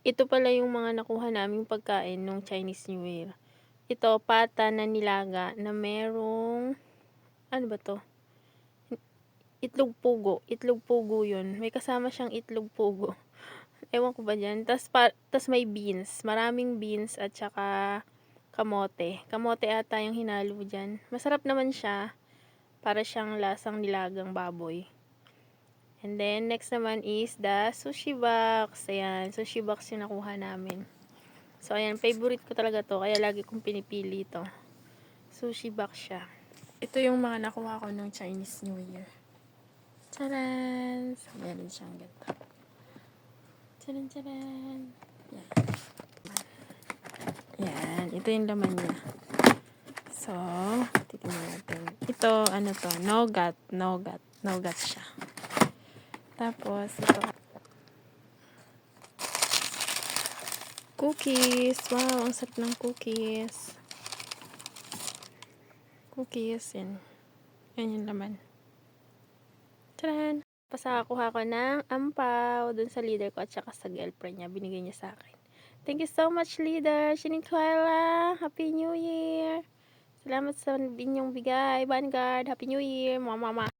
Ito pala yung mga nakuha naming pagkain nung Chinese New Year. Ito, pata na nilaga na merong, ano ba 'to? Itlog pugo. Itlog pugo yun. May kasama siyang itlog pugo. Ewan ko ba diyan. Tas may beans. Maraming beans at saka kamote. Kamote ata yung hinalo diyan. Masarap naman siya. Para siyang lasang nilagang baboy. And then, next naman is the sushi box. Ayan, sushi box yung nakuha namin. So, ayan, favorite ko talaga to. Kaya lagi kong pinipili to. Sushi box siya. Ito yung mga nakuha ko ng Chinese New Year. Charan! So, meron siyang ganito. Charan, charan! Yan. Yan. Ito yung laman niya. So, titignan natin. Ito, ano to? Nougat. Nougat. Nougat siya. Tapos, ito. Cookies. Wow, ang sarap ng cookies. Cookies. Yan. Yan yung laman. Charan! Pasakuha ko ng ampaw dun sa leader ko at saka sa girlfriend niya. Binigay niya sa akin. Thank you so much, leader. Shininkwela. Happy New Year. Salamat sa inyong bigay. Vanguard. Happy New Year. Mama.